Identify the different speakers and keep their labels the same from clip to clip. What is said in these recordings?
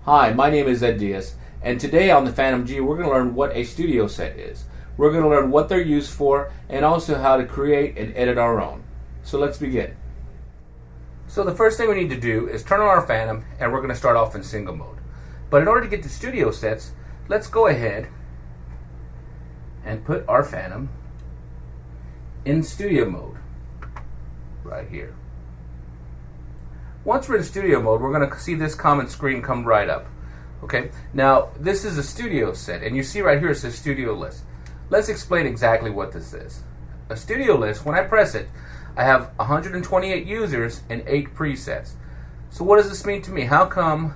Speaker 1: Hi, my name is Diaz, and today on the Phantom G we're going to learn what a studio set is. We're going to learn what they're used for and also how to create and edit our own. So let's begin. So the first thing we need to do is turn on our Phantom, and we're going to start off in single mode. But in order to get to studio sets, let's go ahead and put our Phantom in studio mode right here. Once we're in studio mode, we're going to see this comment screen come right up. Okay, now this is a studio set, and you see right here it says studio list. Let's explain exactly what this is. A studio list, when I press it, I have 128 users and 8 presets. So what does this mean to me? How come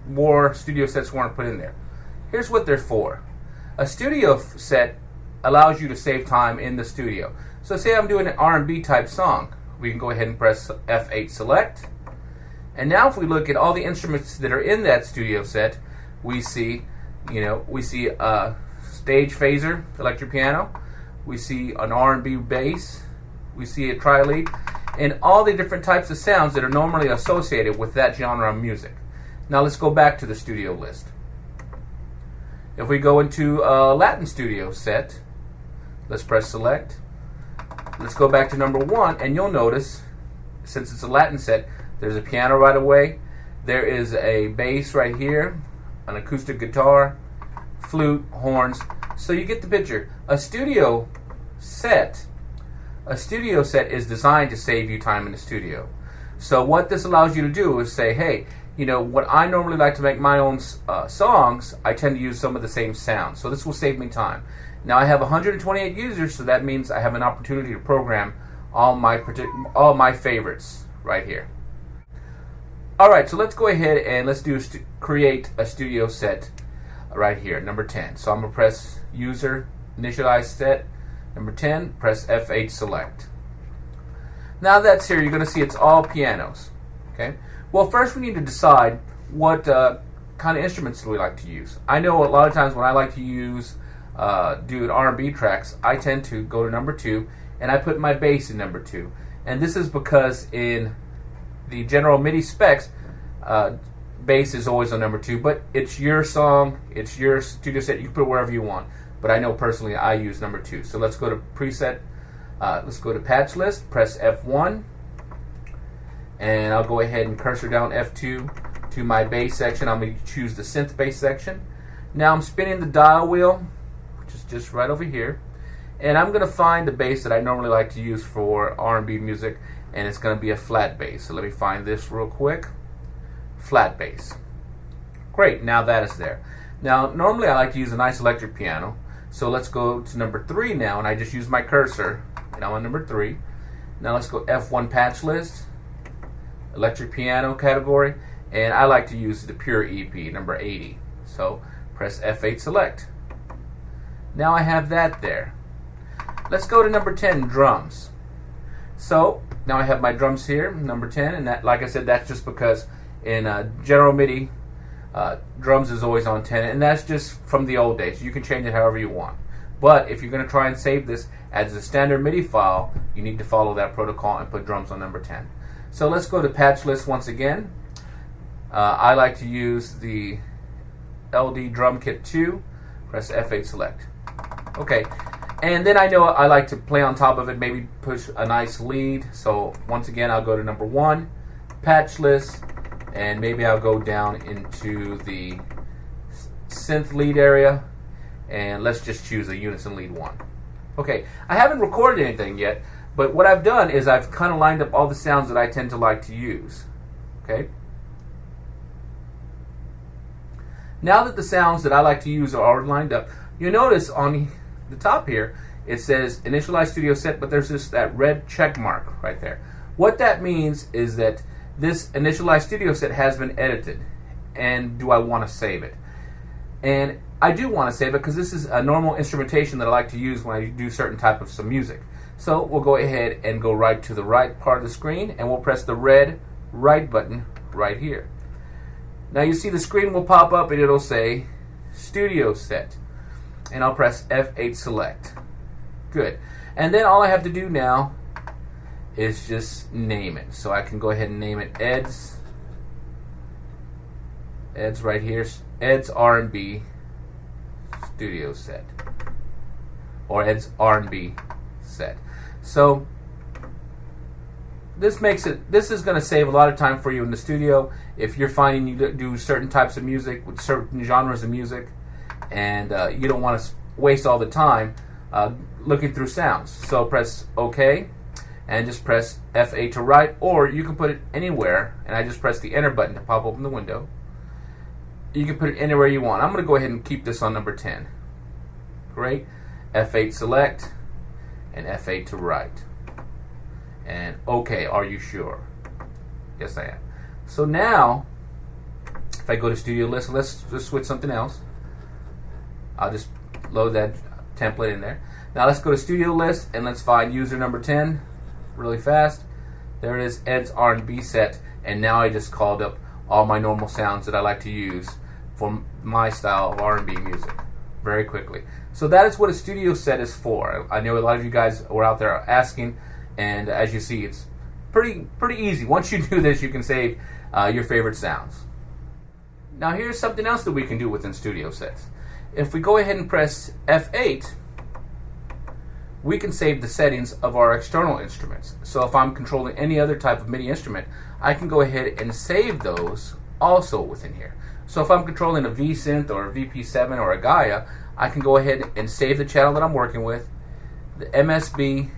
Speaker 1: more studio sets weren't put in there? Here's what they're for. A studio set allows you to save time in the studio. So say I'm doing an R&B type song. We can go ahead and press F8 select. And now if we look at all the instruments that are in that studio set, we see a stage phaser, electric piano, we see an R&B bass, we see a tri-lead, and all the different types of sounds that are normally associated with that genre of music. Now let's go back to the studio list. If we go into a Latin studio set, let's press select. Let's go back to number 1, and you'll notice, since it's a Latin set, there's a piano right away, there is a bass right here, an acoustic guitar, flute, horns. So you get the picture. A studio set is designed to save you time in the studio. So what this allows you to do is say, hey, what I normally like to make my own songs, I tend to use some of the same sounds. So this will save me time. Now I have 128 users, so that means I have an opportunity to program all my favorites right here. Alright, so let's go ahead and let's create a studio set right here, number 10. So I'm going to press user, initialize set, number 10, press F8 select. Now that's here, you're going to see it's all pianos. Okay. Well, first we need to decide what kind of instruments do we like to use. I know a lot of times when I like to do R&B tracks, I tend to go to number 2 and I put my bass in number 2. And this is because in the general MIDI specs, bass is always on number 2, but it's your song, it's your studio set, you can put it wherever you want. But I know personally I use number 2. So let's go to preset, let's go to patch list, press F1, and I'll go ahead and cursor down F2 to my bass section. I'm going to choose the synth bass section. Now I'm spinning the dial wheel, which is just right over here, and I'm going to find the bass that I normally like to use for R&B music, and it's going to be a flat bass. So let me find this real quick. Flat bass. Great, now that is there. Now normally I like to use a nice electric piano, so let's go to number 3 now, and I just use my cursor, and I'm on number 3. Now let's go F1 patch list, electric piano category, and I like to use the pure EP, number 80. So press F8 select. Now I have that there. Let's go to number 10, drums. So now I have my drums here, number 10, and that, like I said, that's just because in general MIDI, drums is always on 10, and that's just from the old days. You can change it however you want. But if you're going to try and save this as a standard MIDI file, you need to follow that protocol and put drums on number 10. So let's go to patch list once again. I like to use the LD drum kit 2, press F8 select. Okay. And then I know I like to play on top of it, maybe push a nice lead. So once again, I'll go to number 1, patch list, and maybe I'll go down into the synth lead area, and let's just choose a unison lead 1. Okay, I haven't recorded anything yet, but what I've done is I've kind of lined up all the sounds that I tend to like to use. Okay. Now that the sounds that I like to use are already lined up, you'll notice on the top here it says initialize studio set, but there's just that red check mark right there. What that means is that this initialize studio set has been edited, and do I want to save it? And I do want to save it because this is a normal instrumentation that I like to use when I do certain type of some music. So we'll go ahead and go right to the right part of the screen, and we'll press the red right button right here. Now you see the screen will pop up and it'll say studio set, and I'll press F8 select. Good. And then all I have to do now is just name it. So I can go ahead and name it Ed's right here. Ed's R&B studio set, or Ed's R&B set. So this is going to save a lot of time for you in the studio if you're finding you do certain types of music with certain genres of music, and you don't want to waste all the time looking through sounds. So press OK and just press F8 to write, or you can put it anywhere, and I just press the enter button to pop open the window. You can put it anywhere you want. I'm going to go ahead and keep this on number 10. Great. F8 select and F8 to write. And OK, are you sure? Yes, I am. So now, if I go to Studio List, let's just switch something else. I'll just load that template in there. Now let's go to Studio List and let's find user number 10 really fast. There it is, Ed's R&B set, and now I just called up all my normal sounds that I like to use for my style of R&B music very quickly. So that is what a studio set is for. I know a lot of you guys were out there asking, and as you see, it's pretty easy. Once you do this, you can save your favorite sounds. Now here's something else that we can do within studio sets. If we go ahead and press F8, we can save the settings of our external instruments. So if I'm controlling any other type of MIDI instrument, I can go ahead and save those also within here. So if I'm controlling a V-Synth or a VP7 or a Gaia, I can go ahead and save the channel that I'm working with, the MSB,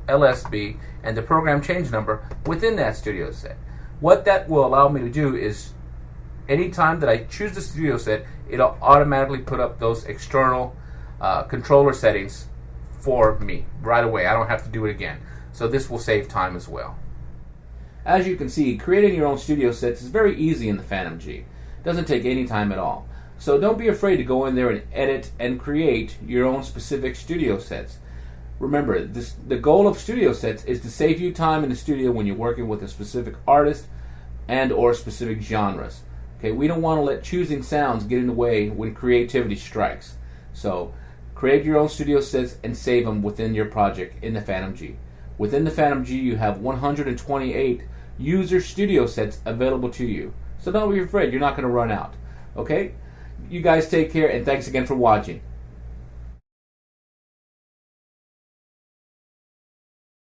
Speaker 1: LSB, and the program change number within that studio set. What that will allow me to do is, anytime that I choose the studio set, it'll automatically put up those external controller settings for me right away. I don't have to do it again. So this will save time as well. As you can see, creating your own studio sets is very easy in the Fantom G. It doesn't take any time at all. So don't be afraid to go in there and edit and create your own specific studio sets. Remember, the goal of studio sets is to save you time in the studio when you're working with a specific artist and or specific genres. Okay, we don't want to let choosing sounds get in the way when creativity strikes. So create your own studio sets and save them within your project in the Fantom G. Within the Fantom G, you have 128 user studio sets available to you. So don't be afraid, you're not going to run out. Okay? You guys take care, and thanks again for watching.